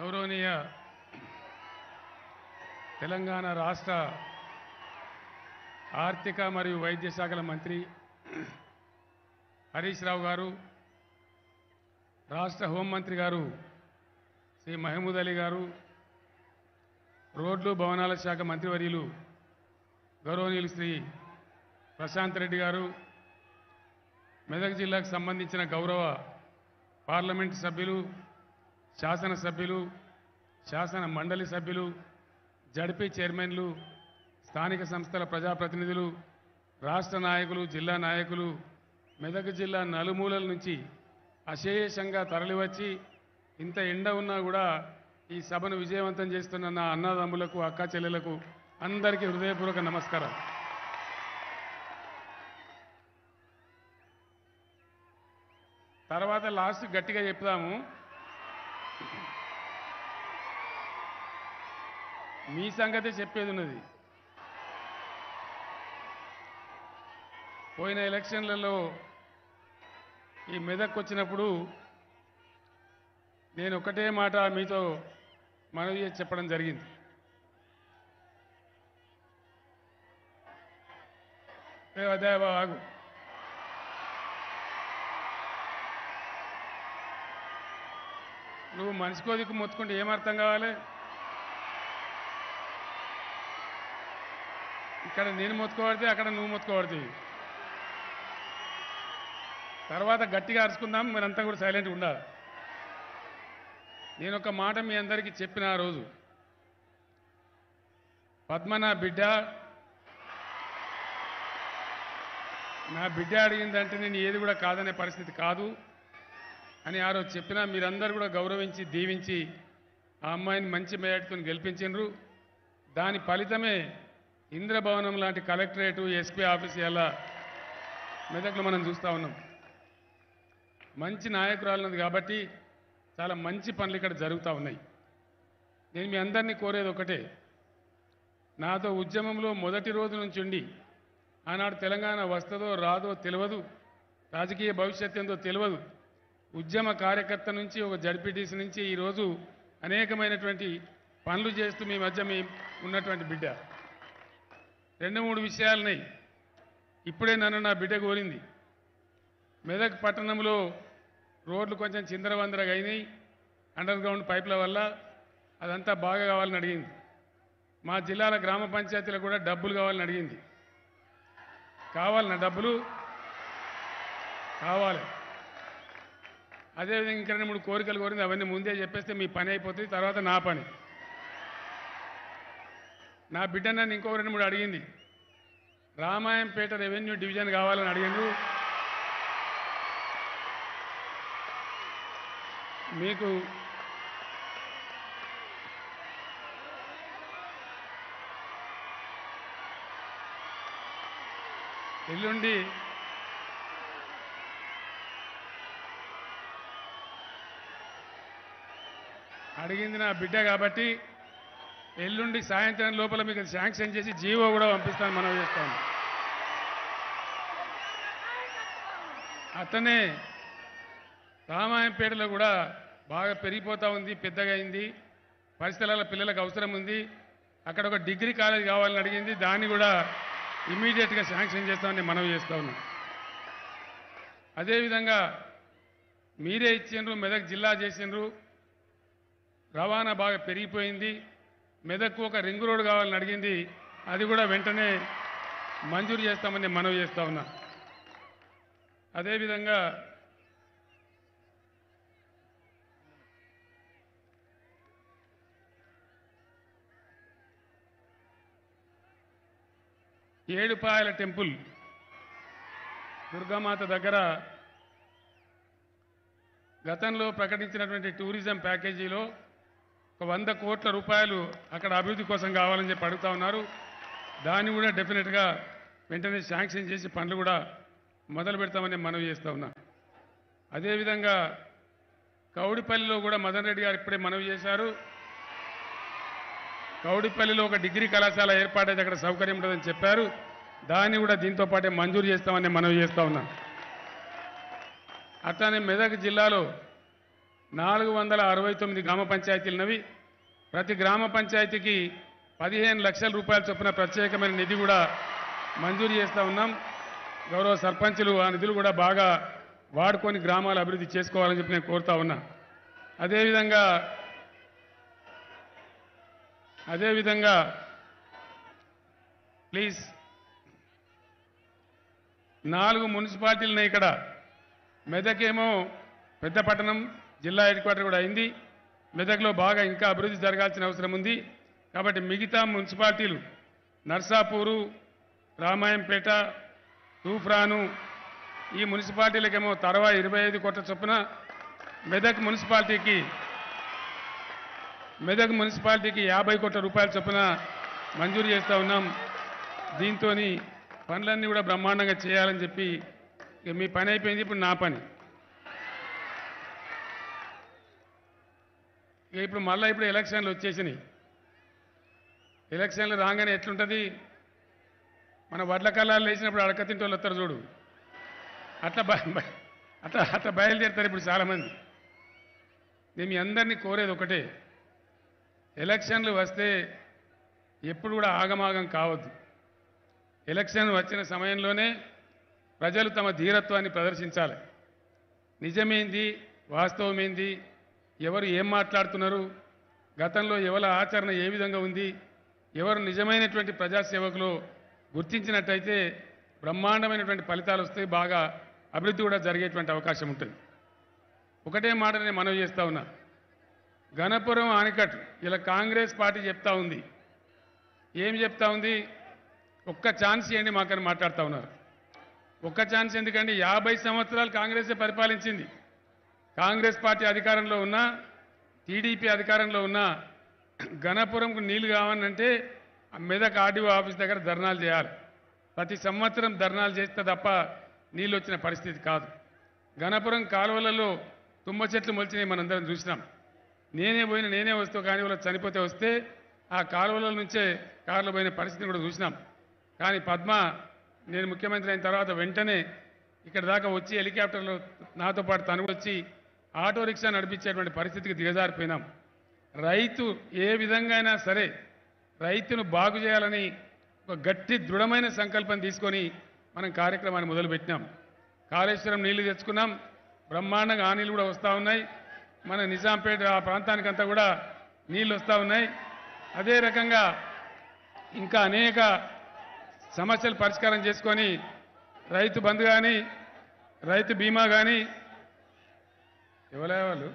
గౌరవనీయ తెలంగాణ రాష్ట్ర ఆర్థిక మరియు వైద్య శాఖల మంత్రి హరీష్ రావు గారు, రాష్ట్ర హోంమంత్రి గారు శ్రీ మహమూద్ అలీ గారు, రోడ్లు భవనాల శాఖ మంత్రివర్యులు గౌరవనీయులు శ్రీ ప్రశాంత్ రెడ్డి గారు, మెదక్ జిల్లాకు సంబంధించిన గౌరవ పార్లమెంటు సభ్యులు, శాసనసభ్యులు, శాసన మండలి సభ్యులు, జడ్పీ చైర్మన్లు, స్థానిక సంస్థల ప్రజాప్రతినిధులు, రాష్ట్ర నాయకులు, జిల్లా నాయకులు, మెదక్ జిల్లా నలుమూలల నుంచి అశేషంగా తరలివచ్చి ఇంత ఎండ ఉన్నా కూడా ఈ సభను విజయవంతం చేస్తున్న నా అన్నదమ్ములకు, అక్క చెల్లెలకు అందరికీ హృదయపూర్వక నమస్కారం. తర్వాత లాస్ట్ గట్టిగా చెప్తాము. మీ సంగతే చెప్పేది ఉన్నది. పోయిన ఎలక్షన్లలో ఈ మెదక్ వచ్చినప్పుడు నేను ఒకటే మాట మీతో మనవి చేసి చెప్పడం జరిగింది. అదే బాగు నువ్వు మనిషికోదికి మొత్తుకుంటే ఏమర్థం కావాలి? ఇక్కడ నేను మొత్తుకోబడితే అక్కడ నువ్వు మొత్తుకోబడుతుంది. తర్వాత గట్టిగా అరుచుకుందాం, మీరంతా కూడా సైలెంట్గా ఉండాలి. నేను ఒక మాట మీ అందరికీ చెప్పిన ఆ రోజు, పద్మ నా బిడ్డ అడిగిందంటే నేను ఏది కూడా కాదనే పరిస్థితి కాదు అని ఆ రోజు చెప్పినా మీరందరూ కూడా గౌరవించి దీవించి ఆ అమ్మాయిని మంచి మేయటితో గెలిపించారు. దాని ఫలితమే ఇంద్రభవనం లాంటి కలెక్టరేటు, ఎస్పీ ఆఫీస్ ఎలా మెదక్లో మనం చూస్తూ ఉన్నాం. మంచి నాయకురాలున్నది కాబట్టి చాలా మంచి పనులు ఇక్కడ జరుగుతూ ఉన్నాయి. నేను మీ అందరినీ కోరేది ఒకటే, నాతో ఉద్యమంలో మొదటి రోజు నుంచి ఉండి ఆనాడు తెలంగాణ వస్తుందో రాదో తెలియదు, రాజకీయ భవిష్యత్తు ఏందో తెలియదు, ఉద్యమ కార్యకర్త నుంచి ఒక జడ్పీటీసీ నుంచి ఈరోజు అనేకమైనటువంటి పనులు చేస్తూ మీ మధ్య మీ ఉన్నటువంటి బిడ్డ. 2-3 విషయాలున్నాయి. ఇప్పుడే నన్ను నా బిడ్డ కోరింది. మెదక్ పట్టణంలో రోడ్లు కొంచెం చిందరవందరగా అయినాయి అండర్ గ్రౌండ్ పైపుల వల్ల, అదంతా బాగా కావాలని అడిగింది. మా జిల్లాల గ్రామ పంచాయతీలకు కూడా డబ్బులు కావాలని అడిగింది. కావాలన్నా డబ్బులు కావాలి. అదేవిధంగా ఇంకా 2-3 కోరికలు కోరింది. అవన్నీ ముందే చెప్పేస్తే మీ పని అయిపోతుంది, తర్వాత నా పని. నా బిడ్డ నన్ను ఇంకో 2-3 అడిగింది. రామాయంపేట రెవెన్యూ డివిజన్ కావాలని అడిగిండ్రు. మీకు ఎల్లుండి అడిగింది నా బిడ్డ కాబట్టి ఎల్లుండి సాయంత్రం లోపల మీకు శాంక్షన్ చేసి జీవో కూడా పంపిస్తాను, మనం చేస్తాను. అట్లనే రామాయంపేటలో కూడా బాగా పెరిగిపోతూ ఉంది, పెద్దగా అయింది, పరిస్థితుల పిల్లలకు అవసరం ఉంది. అక్కడ ఒక డిగ్రీ కాలేజ్ కావాలని అడిగింది. దాన్ని కూడా ఇమీడియట్గా శాంక్షన్ చేస్తామని మనవి చేస్తూ ఉన్నాం. అదేవిధంగా మీరే ఇచ్చిండ్రు, మెదక్ జిల్లా చేసిండ్రు, రవాణా బాగా పెరిగిపోయింది. మెదక్కు ఒక రింగ్ రోడ్ కావాలని అడిగింది. అది కూడా వెంటనే మంజూరు చేస్తామని మనవి చేస్తూ ఉన్నా. అదేవిధంగా ఏడుపాయల టెంపుల్ దుర్గామాత దగ్గర గతంలో ప్రకటించినటువంటి టూరిజం ప్యాకేజీలో ఒక 100 కోట్ల రూపాయలు అక్కడ అభివృద్ధి కోసం కావాలని చెప్పి అడుగుతా ఉన్నారు. దాన్ని కూడా డెఫినెట్గా వెంటనే శాంక్షన్ చేసి పనులు కూడా మొదలు పెడతామని మనవి చేస్తూ ఉన్నా. అదేవిధంగా కౌడిపల్లిలో కూడా మదన్ రెడ్డి గారు ఇప్పుడే మనవి చేశారు. కౌడిపల్లిలో ఒక డిగ్రీ కళాశాల ఏర్పాటైతే అక్కడ సౌకర్యం ఉంటుందని చెప్పారు. దాన్ని కూడా దీంతో పాటే మంజూరు చేస్తామని మనవి చేస్తూ ఉన్నాం. అట్లానే మెదక్ జిల్లాలో 469 గ్రామ పంచాయతీలున్నవి. ప్రతి గ్రామ పంచాయతీకి 15 లక్షల రూపాయల చొప్పున ప్రత్యేకమైన నిధి కూడా మంజూరు చేస్తూ ఉన్నాం. గౌరవ సర్పంచులు ఆ నిధులు కూడా బాగా వాడుకొని గ్రామాల అభివృద్ధి చేసుకోవాలని చెప్పి నేను కోరుతా ఉన్నా. అదేవిధంగా ప్లీజ్ 4 మున్సిపాలిటీలు ఉన్నాయి ఇక్కడ. మెదకేమో పెద్ద పట్టణం, జిల్లా హెడ్ క్వార్టర్ కూడా అయింది. మెదక్లో బాగా ఇంకా అభివృద్ధి జరగాల్సిన అవసరం ఉంది. కాబట్టి మిగతా మున్సిపాలిటీలు నర్సాపూరు, రామాయంపేట, తూఫ్రాను ఈ మున్సిపాలిటీలకేమో తరవా 25 కోట్ల చొప్పున, మెదక్ మున్సిపాలిటీకి 50 కోట్ల రూపాయల చొప్పున మంజూరు చేస్తూ ఉన్నాం. దీంతో పనులన్నీ కూడా బ్రహ్మాండంగా చేయాలని చెప్పి ఇక మీ పని అయిపోయింది, ఇప్పుడు నా పని. ఇప్పుడు మళ్ళీ ఎలక్షన్లు వచ్చేసినాయి. ఎలక్షన్లు రాగానే ఎట్లుంటుంది, మన వడ్ల కళ్ళాలు వేసినప్పుడు అడక తింటే వాళ్ళు వస్తారు చూడు, అట్లా బయలుదేరుతారు ఇప్పుడు చాలామంది. నేను మీ అందరినీ కోరేది ఒకటే, ఎలక్షన్లు వస్తే ఎప్పుడు కూడా ఆగమాగం కావద్దు. ఎలక్షన్ వచ్చిన సమయంలోనే ప్రజలు తమ ధీరత్వాన్ని ప్రదర్శించాలి. నిజమేంది, వాస్తవమేంది, ఎవరు ఏం మాట్లాడుతున్నారు, గతంలో ఎవరి ఆచరణ ఏ విధంగా ఉంది, ఎవరు నిజమైనటువంటి ప్రజాసేవకులు గుర్తించినట్టయితే బ్రహ్మాండమైనటువంటి ఫలితాలు వస్తాయి, బాగా అభివృద్ధి కూడా జరిగేటువంటి అవకాశం ఉంటుంది. ఒకటే మాట నేను మనవి చేస్తూ ఉన్నా, గణపురం ఆనకట్టు ఇలా కాంగ్రెస్ పార్టీ చెప్తా ఉంది. ఏం చెప్తా ఉంది, ఒక్క ఛాన్స్ ఇవ్వండి మాకని మాట్లాడుతూ ఉన్నారు. ఒక్క ఛాన్స్ ఎందుకండి, 50 సంవత్సరాలు కాంగ్రెసే పరిపాలించింది. కాంగ్రెస్ పార్టీ అధికారంలో ఉన్నా, టీడీపీ అధికారంలో ఉన్నా గణపురంకు నీళ్లు కావాలంటే మెదక్ ఆర్డీఓ ఆఫీస్ దగ్గర ధర్నాలు చేయాలి. ప్రతి సంవత్సరం ధర్నాలు చేస్తే తప్ప నీళ్ళు వచ్చిన పరిస్థితి కాదు. గణపురం కాలువలలో తుమ్మ చెట్లు మొలిచినాయి, మనందరం చూసినాం. నేనే వస్తూ కానీ వాళ్ళు చనిపోతే వస్తే ఆ కాలువల నుంచే కార్లు పోయిన పరిస్థితిని కూడా చూసినాం. కానీ పద్మ నేను ముఖ్యమంత్రి అయిన తర్వాత వెంటనే ఇక్కడ దాకా వచ్చి హెలికాప్టర్లో నాతో పాటు తను వచ్చి ఆటో రిక్షా నడిపించేటువంటి పరిస్థితికి దిగజారిపోయినాం. రైతు ఏ విధంగా అయినా సరే రైతును బాగు చేయాలని ఒక గట్టి దృఢమైన సంకల్పం తీసుకొని మనం కార్యక్రమాన్ని మొదలుపెట్టినాం. కాళేశ్వరం నీళ్లు తెచ్చుకున్నాం, బ్రహ్మాండంగా ఆ నీళ్ళు కూడా వస్తూ ఉన్నాయి. మన నిజాంపేట ఆ ప్రాంతానికంతా కూడా నీళ్ళు వస్తూ ఉన్నాయి. అదే రకంగా ఇంకా అనేక సమస్యలు పరిష్కారం చేసుకొని రైతు బంధు కానీ, రైతు బీమా కానీ, ఎవరయ్యా వాళ్ళు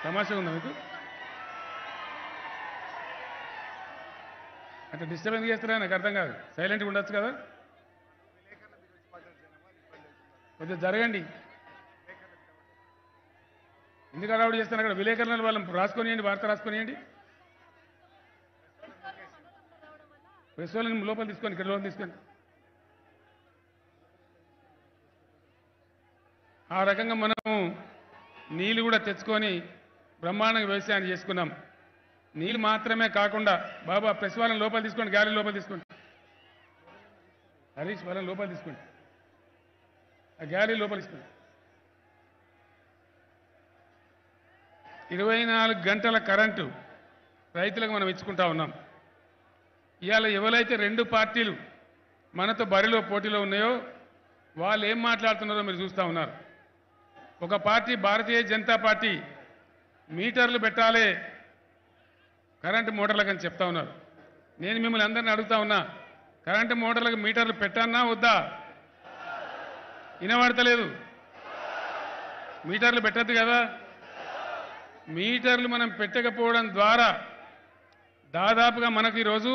తమాషా ఉందా మీకు? అంటే డిస్టర్బ్ ఎందుకు చేస్తారా నాకు అర్థం కాదు. సైలెంట్గా ఉండొచ్చు కదా, కొద్దిగా జరగండి. ఎందుకు అడవుడు చేస్తాను, అక్కడ విలేకరులను వాళ్ళని రాసుకొనియండి, వార్త రాసుకొనియండి. ప్రెస్ వాళ్ళని లోపల తీసుకొని ఇక్కడ లోపల తీసుకొని ఆ రకంగా మనము నీళ్ళు కూడా తెచ్చుకొని బ్రహ్మాండంగా వ్యవసాయాన్ని చేసుకున్నాం. నీళ్ళు మాత్రమే కాకుండా బాబా ప్రెస్ వాళ్ళని లోపల తీసుకోండి, గ్యాలరీ లోపల తీసుకోండి, హరీష్ వాళ్ళని లోపల తీసుకోండి, ఆ గ్యాలరీ లోపల తీసుకోండి. 24 గంటల కరెంటు రైతులకు మనం ఇచ్చుకుంటా ఉన్నాం. ఇవాళ ఎవరైతే 2 పార్టీలు మనతో బరిలో పోటీలో ఉన్నాయో వాళ్ళు ఏం మాట్లాడుతున్నారో మీరు చూస్తూ ఉన్నారు. ఒక పార్టీ భారతీయ జనతా పార్టీ మీటర్లు పెట్టాలి కరెంటు మోటార్లకు అని చెప్తా ఉన్నారు. నేను మిమ్మల్ని అందరినీ అడుగుతా ఉన్నా, కరెంటు మోటార్లకు మీటర్లు పెట్టన్నా వద్దా? వినబడతలేదు. మీటర్లు పెట్టద్దు కదా. మీటర్లు మనం పెట్టకపోవడం ద్వారా దాదాపుగా మనకు ఈరోజు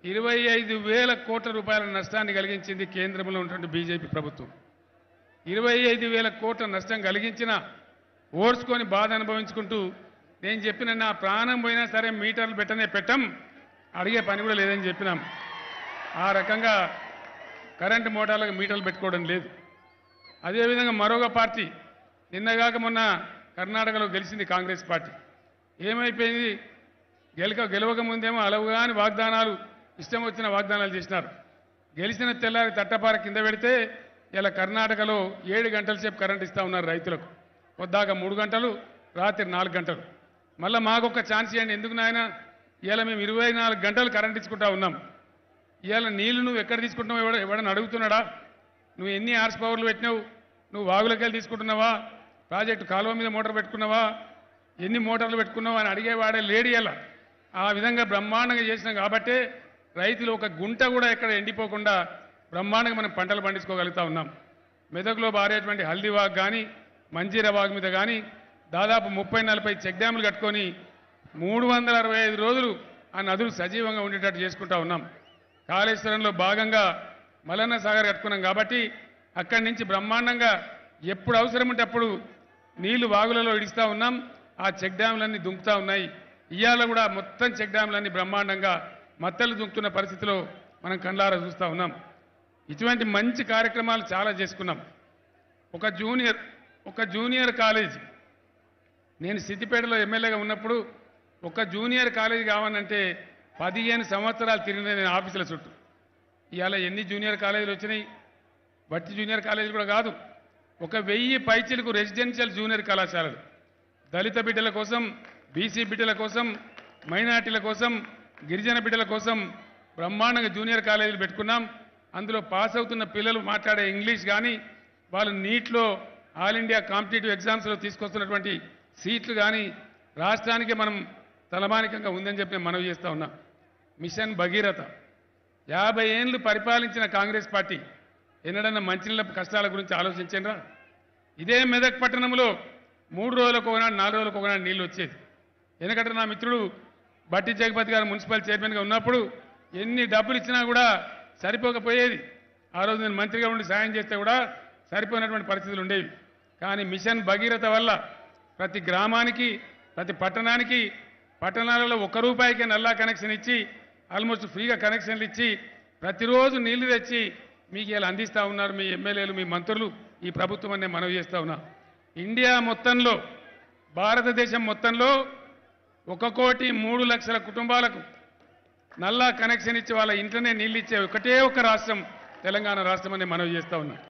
25,000 కోట్ల రూపాయల నష్టాన్ని కలిగించింది కేంద్రంలో ఉన్నటువంటి బీజేపీ ప్రభుత్వం. 25,000 కోట్ల నష్టం కలిగించిన ఓర్చుకొని బాధ అనుభవించుకుంటూ నేను చెప్పిన నా ప్రాణం పోయినా సరే మీటర్లు పెట్టం, అడిగే పని కూడా లేదని చెప్పినాం. ఆ రకంగా కరెంటు మోటార్లకు మీటర్లు పెట్టుకోవడం లేదు. అదేవిధంగా మరొక పార్టీ నిన్నగాక మొన్న కర్ణాటకలో గెలిచింది కాంగ్రెస్ పార్టీ. ఏమైపోయింది, గెలవక ముందేమో అలవుగాని వాగ్దానాలు, ఇష్టం వచ్చిన వాగ్దానాలు చేసినారు. గెలిచిన తెల్లారి తట్టపార కింద పెడితే ఇలా కర్ణాటకలో 7 గంటల సేపు కరెంట్ ఇస్తా ఉన్నారు రైతులకు. పొద్దాక 3 గంటలు, రాత్రి 4 గంటలు. మళ్ళీ మాకొక ఛాన్స్ ఇవ్వండి. ఎందుకు నాయన? ఇలా మేము 24 గంటలు కరెంట్ ఇచ్చుకుంటా ఉన్నాం. ఇవాళ నీళ్లు నువ్వు ఎక్కడ తీసుకుంటున్నావు? ఎవడని అడుగుతున్నాడా? నువ్వు ఎన్ని హార్స్ పవర్లు పెట్టినావు? నువ్వు వాగులకెళ్ళి తీసుకుంటున్నావా? ప్రాజెక్టు కాలువ మీద మోటార్ పెట్టుకున్నావా? ఎన్ని మోటార్లు పెట్టుకున్నావు అని అడిగేవాడే లేడు. ఇలా ఆ విధంగా బ్రహ్మాండంగా చేసినాం కాబట్టే రైతులు ఒక గుంట కూడా ఎక్కడ ఎండిపోకుండా బ్రహ్మాండంగా మనం పంటలు పండించుకోగలుగుతా ఉన్నాం. మెదక్లో బారేటువంటి హల్దీవాగ్ కానీ మంజీరా వాగ్ మీద కానీ దాదాపు 30-40 చెక్ డ్యాములు కట్టుకొని 365 రోజులు ఆ నదులు సజీవంగా ఉండేటట్టు చేసుకుంటా ఉన్నాం. కాళేశ్వరంలో భాగంగా మల్లన్న సాగర్ కట్టుకున్నాం కాబట్టి అక్కడి నుంచి బ్రహ్మాండంగా ఎప్పుడు అవసరం ఉంటే అప్పుడు నీళ్లు వాగులలో ఇడిస్తూ ఉన్నాం. ఆ చెక్ డ్యాములన్నీ దుంకుతూ ఉన్నాయి. ఇవాళ కూడా మొత్తం చెక్ డ్యాములన్నీ బ్రహ్మాండంగా మత్తలు దుంకుతున్న పరిస్థితిలో మనం కళ్ళారా చూస్తూ ఉన్నాం. ఇటువంటి మంచి కార్యక్రమాలు చాలా చేసుకున్నాం. ఒక జూనియర్ కాలేజ్, నేను సిద్దిపేటలో ఎమ్మెల్యేగా ఉన్నప్పుడు ఒక జూనియర్ కాలేజ్ కావాలంటే 15 సంవత్సరాలు తిరిగిన నేను ఆఫీసుల చుట్టూ. ఇవాళ ఎన్ని జూనియర్ కాలేజీలు వచ్చినాయి? బట్టి జూనియర్ కాలేజీలు కూడా కాదు, 1000 పైచీలకు రెసిడెన్షియల్ జూనియర్ కళాశాలలు దళిత బిడ్డల కోసం, బీసీ బిడ్డల కోసం, మైనార్టీల కోసం, గిరిజన బిడ్డల కోసం బ్రహ్మాండంగా జూనియర్ కాలేజీలు పెట్టుకున్నాం. అందులో పాస్ అవుతున్న పిల్లలు మాట్లాడే ఇంగ్లీష్ కానీ, వాళ్ళు నీట్లో ఆల్ ఇండియా కాంపిటేటివ్ ఎగ్జామ్స్లో తీసుకొస్తున్నటువంటి సీట్లు కానీ రాష్ట్రానికి మనం తలమానికంగా ఉందని చెప్పి నేను మనవి చేస్తూ ఉన్నా. మిషన్ భగీరథ 50 ఏళ్ళు పరిపాలించిన కాంగ్రెస్ పార్టీ ఎన్నడన్నా మంచినీళ్ళ కష్టాల గురించి ఆలోచించండిరా? ఇదే మెదక్ పట్టణంలో 3 రోజులకు ఒకనాడు 4 రోజులకు ఒకనాడు నీళ్ళు వచ్చేది. ఎందుకంటే నా మిత్రుడు బట్టి జగపతి గారు మున్సిపల్ చైర్మన్గా ఉన్నప్పుడు ఎన్ని డబ్బులు ఇచ్చినా కూడా సరిపోకపోయేది. ఆ రోజు నేను మంత్రిగా ఉండి సాయం చేస్తే కూడా సరిపోయినటువంటి పరిస్థితులు ఉండేవి. కానీ మిషన్ భగీరథ వల్ల ప్రతి గ్రామానికి, ప్రతి పట్టణానికి, పట్టణాలలో ₹1 నల్లా కనెక్షన్ ఇచ్చి ఆల్మోస్ట్ ఫ్రీగా కనెక్షన్లు ఇచ్చి ప్రతిరోజు నీళ్లు తెచ్చి మీకు ఇలా అందిస్తూ ఉన్నారు మీ ఎమ్మెల్యేలు, మీ మంత్రులు, ఈ ప్రభుత్వం అనే మనవి చేస్తూ ఉన్నా. ఇండియా మొత్తంలో, భారతదేశం మొత్తంలో 1,03,00,000 కుటుంబాలకు నల్లా కనెక్షన్ ఇచ్చి వాళ్ళ ఇంట్లోనే నీళ్ళు ఇచ్చే ఒకటే ఒక రాష్ట్రం తెలంగాణ రాష్ట్రం అనే మనవి చేస్తూ ఉన్నా.